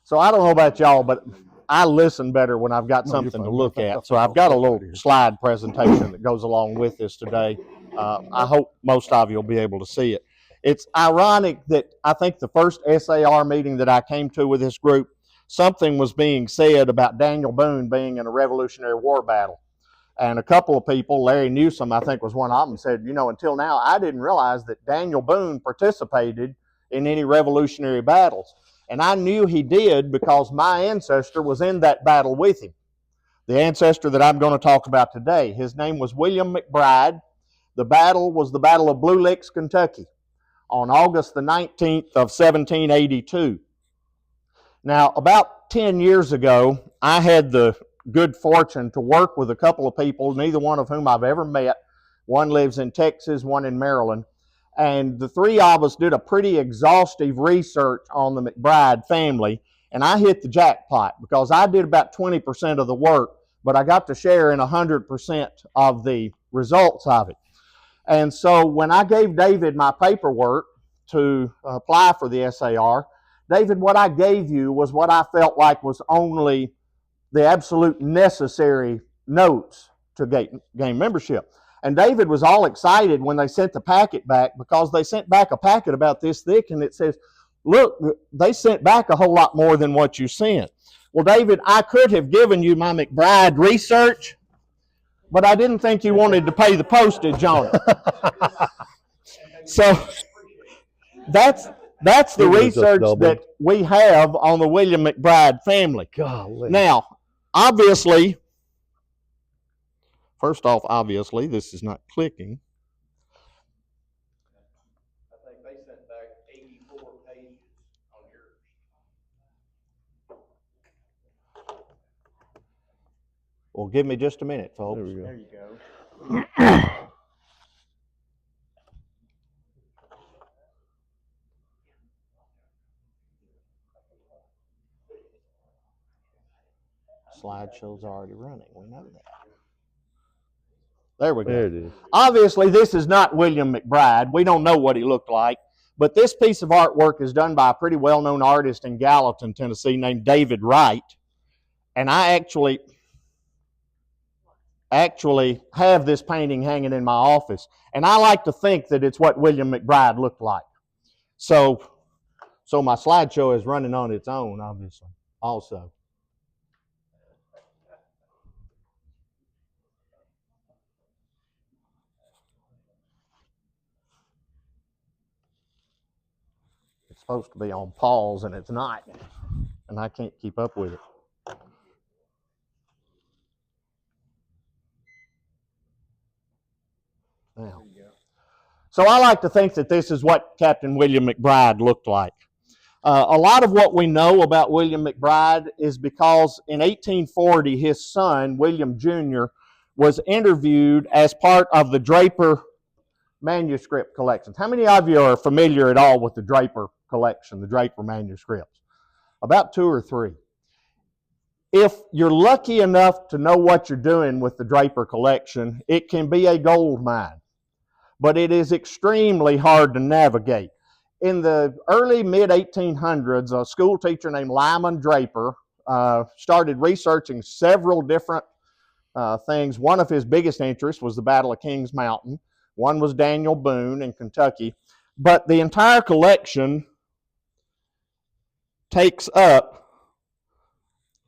So I don't know about y'all, but I listen better when I've got something to look at. So I've got a little slide presentation that goes along with this today. I hope most of you will be able to see it. It's ironic that I think the first SAR meeting that I came to with this group, something was being said about Daniel Boone being in a Revolutionary War battle. And a couple of people, Larry Newsom, I think was one of them, said, you know, until now, I didn't realize that Daniel Boone participated in any Revolutionary battles. And I knew he did because my ancestor was in that battle with him. The ancestor that I'm going to talk about today, his name was William McBride. The battle was the Battle of Blue Licks, Kentucky, on August the 19th of 1782. Now, about 10 years ago, I had the good fortune to work with a couple of people, neither one of whom I've ever met. One lives in Texas, one in Maryland. And the three of us did a pretty exhaustive research on the McBride family. And I hit the jackpot because I did about 20% of the work, but I got to share in 100% of the results of it. And so when I gave David my paperwork to apply for the SAR, David, what I gave you was what I felt like was only the absolute necessary notes to gain membership. And David was all excited when they sent the packet back because they sent back a packet about this thick and it says, look, they sent back a whole lot more than what you sent. Well, David, I could have given you my McBride research, but I didn't think you wanted to pay the postage on it. So that's the research that we have on the William McBride family. Golly. Now, obviously, first off, obviously, this is not clicking. I think they sent back 84 pages on yours. Well, give me just a minute, folks. There we go. There you go. Slideshow's already running. We know that. There we go. There it is. Obviously, this is not William McBride. We don't know what he looked like. But this piece of artwork is done by a pretty well-known artist in Gallatin, Tennessee, named David Wright. And I actually have this painting hanging in my office. And I like to think that it's what William McBride looked like. So my slideshow is running on its own, obviously, also. It's supposed to be on pause, and it's not. And I can't keep up with it. Now, so I like to think that this is what Captain William McBride looked like. A lot of what we know about William McBride is because in 1840, his son, William Jr., was interviewed as part of the Draper manuscript collections. How many of you are familiar at all with the Draper collection, the Draper manuscripts? About 2 or 3. If you're lucky enough to know what you're doing with the Draper collection, it can be a gold mine, but it is extremely hard to navigate. In the early mid-1800s, a school teacher named Lyman Draper started researching several different things. One of his biggest interests was the Battle of Kings Mountain. One was Daniel Boone in Kentucky. But the entire collection takes up,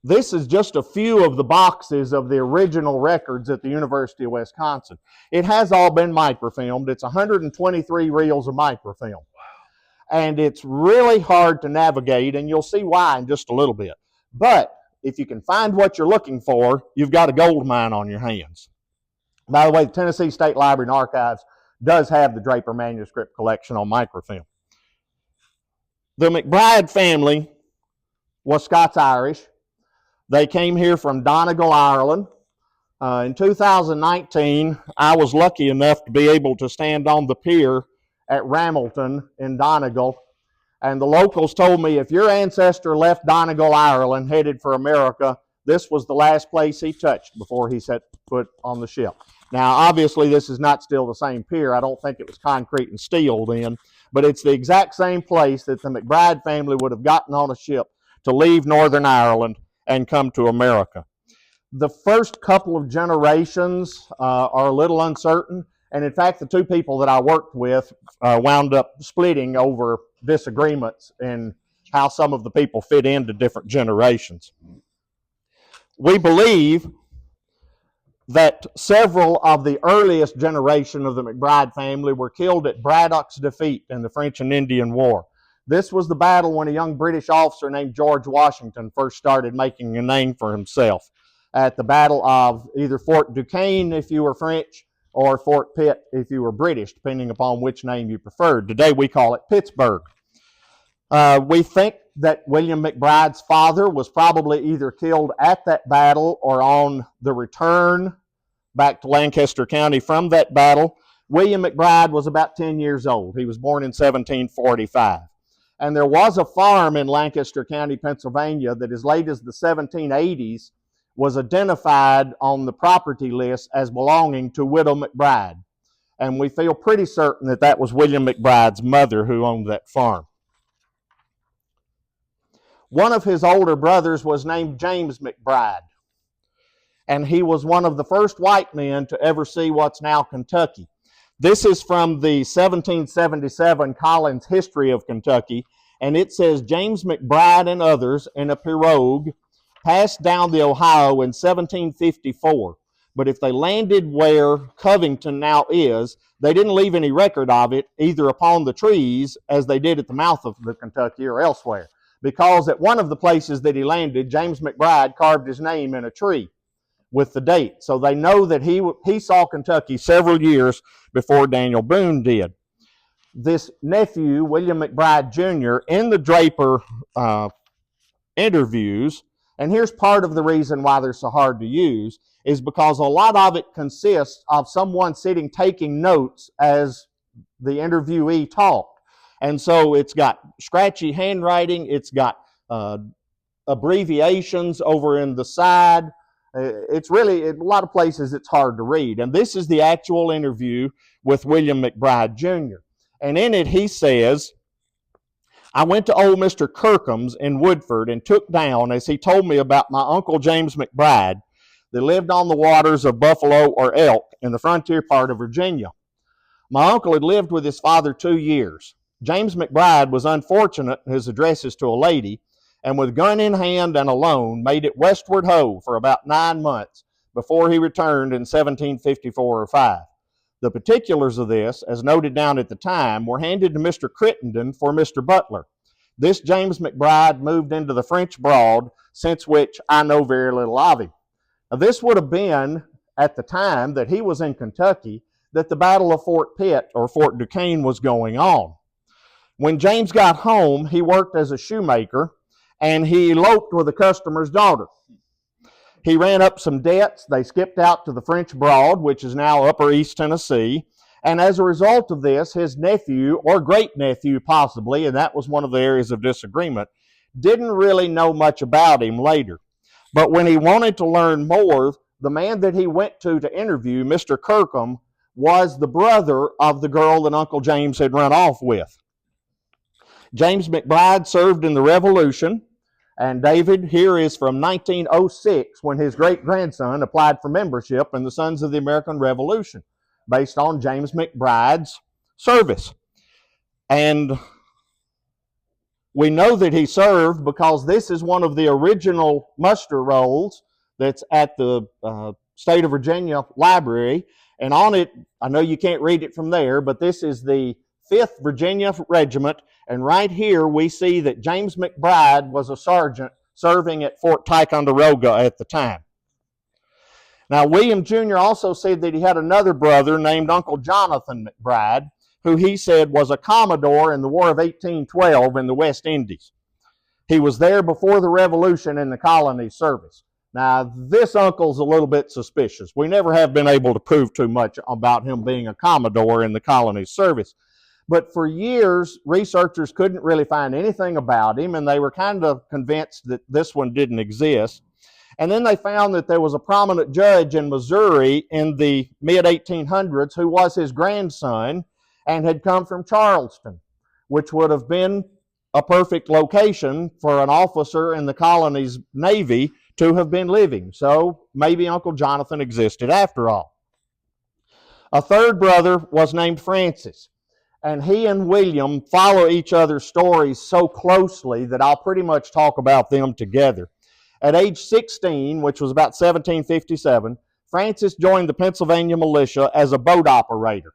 this is just a few of the boxes of the original records at the University of Wisconsin. It has all been microfilmed. It's 123 reels of microfilm. Wow. And it's really hard to navigate, and you'll see why in just a little bit. But if you can find what you're looking for, you've got a gold mine on your hands. By the way, the Tennessee State Library and Archives does have the Draper manuscript collection on microfilm. The McBride family was Scots-Irish. They came here from Donegal, Ireland. In 2019, I was lucky enough to be able to stand on the pier at Ramilton in Donegal, and the locals told me if your ancestor left Donegal, Ireland, headed for America, this was the last place he touched before he set foot on the ship. Now, obviously, this is not still the same pier. I don't think it was concrete and steel then, but it's the exact same place that the McBride family would have gotten on a ship. to leave Northern Ireland and come to America. The first couple of generations are a little uncertain, and in fact, the two people that I worked with wound up splitting over disagreements in how some of the people fit into different generations. We believe that several of the earliest generation of the McBride family were killed at Braddock's defeat in the French and Indian War. This was the battle when a young British officer named George Washington first started making a name for himself, at the Battle of either Fort Duquesne if you were French, or Fort Pitt if you were British, depending upon which name you preferred. Today we call it Pittsburgh. We think that William McBride's father was probably either killed at that battle or on the return back to Lancaster County from that battle. William McBride was about 10 years old. He was born in 1745. And there was a farm in Lancaster County, Pennsylvania, that as late as the 1780s was identified on the property list as belonging to Widow McBride. And we feel pretty certain that that was William McBride's mother who owned that farm. One of his older brothers was named James McBride, and he was one of the first white men to ever see what's now Kentucky. This is from the 1777 Collins History of Kentucky, and it says James McBride and others in a pirogue passed down the Ohio in 1754, but if they landed where Covington now is, they didn't leave any record of it, either upon the trees, as they did at the mouth of the Kentucky, or elsewhere, because at one of the places that he landed, James McBride carved his name in a tree with the date. So they know that he saw Kentucky several years before Daniel Boone did. This nephew, William McBride Jr., in the Draper interviews, and here's part of the reason why they're so hard to use, is because a lot of it consists of someone sitting taking notes as the interviewee talked. And so it's got scratchy handwriting, it's got abbreviations over in the side. It's really, in a lot of places, it's hard to read. And this is the actual interview with William McBride Jr. And in it he says, I went to old Mr. Kirkham's in Woodford and took down, as he told me, about my Uncle James McBride that lived on the waters of Buffalo or Elk in the frontier part of Virginia. My uncle had lived with his father 2 years. James McBride was unfortunate in his addresses to a lady, and with gun in hand and alone, made it westward ho for about 9 months before he returned in 1754 or 5. The particulars of this, as noted down at the time, were handed to Mr. Crittenden for Mr. Butler. This James McBride moved into the French Broad, since which I know very little of him. Now, this would have been, at the time that he was in Kentucky, that the Battle of Fort Pitt, or Fort Duquesne, was going on. When James got home, he worked as a shoemaker, and he eloped with a customer's daughter. He ran up some debts. They skipped out to the French Broad, which is now Upper East Tennessee. And as a result of this, his nephew, or great-nephew possibly, and that was one of the areas of disagreement, didn't really know much about him later. But when he wanted to learn more, the man that he went to interview, Mr. Kirkham, was the brother of the girl that Uncle James had run off with. James McBride served in the Revolution. And David, here is from 1906, when his great-grandson applied for membership in the Sons of the American Revolution, based on James McBride's service. And we know that he served because this is one of the original muster rolls that's at the State of Virginia Library. And on it, I know you can't read it from there, but this is the 5th Virginia Regiment. And right here we see that James McBride was a sergeant serving at Fort Ticonderoga at the time. Now, William Jr. also said that he had another brother named Uncle Jonathan McBride, who he said was a Commodore in the War of 1812 in the West Indies. He was there before the Revolution in the colony service. Now, this uncle's a little bit suspicious. We never have been able to prove too much about him being a Commodore in the colony service. But for years, researchers couldn't really find anything about him, and they were kind of convinced that this one didn't exist. And then they found that there was a prominent judge in Missouri in the mid-1800s who was his grandson and had come from Charleston, which would have been a perfect location for an officer in the colony's navy to have been living. So maybe Uncle Jonathan existed after all. A third brother was named Francis, and he and William follow each other's stories so closely that I'll pretty much talk about them together. At age 16, which was about 1757, Francis joined the Pennsylvania militia as a boat operator.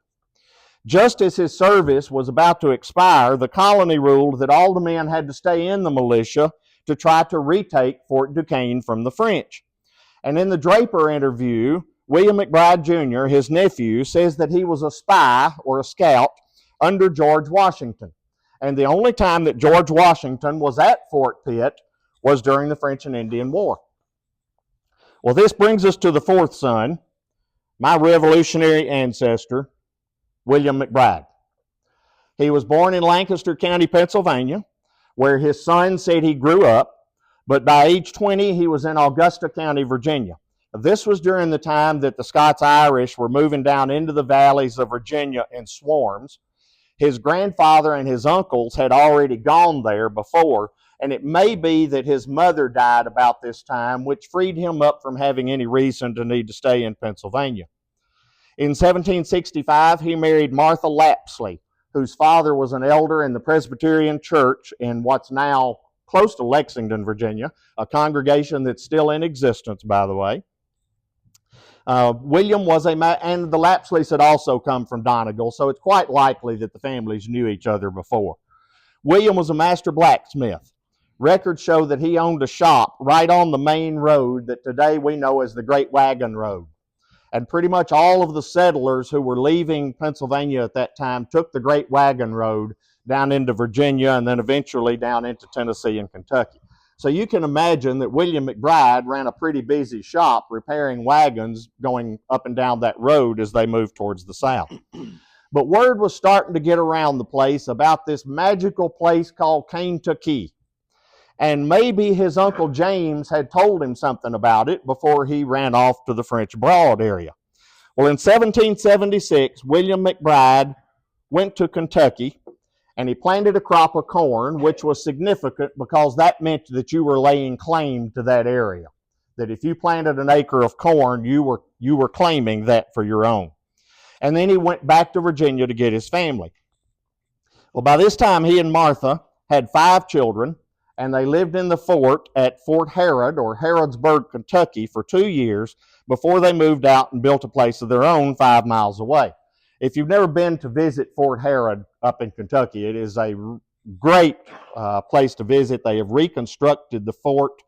Just as his service was about to expire, the colony ruled that all the men had to stay in the militia to try to retake Fort Duquesne from the French. And in the Draper interview, William McBride Jr., his nephew, says that he was a spy or a scout under George Washington. And the only time that George Washington was at Fort Pitt was during the French and Indian War. Well, this brings us to the fourth son, my revolutionary ancestor, William McBride. He was born in Lancaster County, Pennsylvania, where his son said he grew up, but by age 20, he was in Augusta County, Virginia. This was during the time that the Scots-Irish were moving down into the valleys of Virginia in swarms. His grandfather and his uncles had already gone there before, and it may be that his mother died about this time, which freed him up from having any reason to need to stay in Pennsylvania. In 1765, he married Martha Lapsley, whose father was an elder in the Presbyterian Church in what's now close to Lexington, Virginia, a congregation that's still in existence, by the way. William was and the Lapsleys had also come from Donegal, so it's quite likely that the families knew each other before. William was a master blacksmith. Records show that he owned a shop right on the main road that today we know as the Great Wagon Road. And pretty much all of the settlers who were leaving Pennsylvania at that time took the Great Wagon Road down into Virginia and then eventually down into Tennessee and Kentucky. So you can imagine that William McBride ran a pretty busy shop repairing wagons going up and down that road as they moved towards the south. But word was starting to get around the place about this magical place called Kaintuckee. And maybe his Uncle James had told him something about it before he ran off to the French Broad area. Well, in 1776, William McBride went to Kentucky, and he planted a crop of corn, which was significant because that meant that you were laying claim to that area. That if you planted an acre of corn, you were claiming that for your own. And then he went back to Virginia to get his family. Well, by this time, he and Martha had 5 children, and they lived in the fort at Fort Harrod or Harrodsburg, Kentucky for 2 years before they moved out and built a place of their own 5 miles away. If you've never been to visit Fort Harrod up in Kentucky, it is a great place to visit. They have reconstructed the fort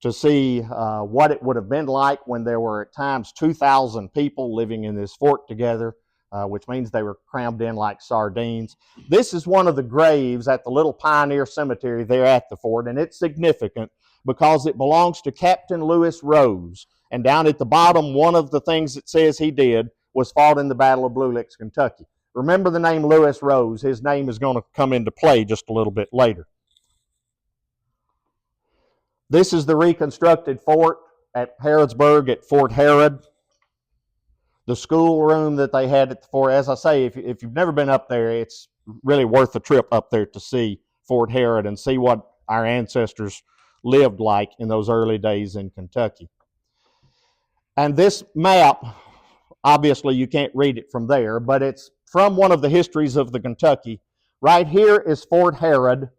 to see what it would have been like when there were at times 2,000 people living in this fort together, which means they were crammed in like sardines. This is one of the graves at the little Pioneer Cemetery there at the fort, and it's significant because it belongs to Captain Lewis Rose. And down at the bottom, one of the things it says he did was fought in the Battle of Blue Licks, Kentucky. Remember the name Lewis Rose. His name is going to come into play just a little bit later. This is the reconstructed fort at Harrodsburg at Fort Harrod. The schoolroom that they had at the fort. As I say, if you've never been up there, it's really worth the trip up there to see Fort Harrod and see what our ancestors lived like in those early days in Kentucky. And this map, obviously you can't read it from there, but it's from one of the histories of the Kentucky. Right here is Fort Harrod,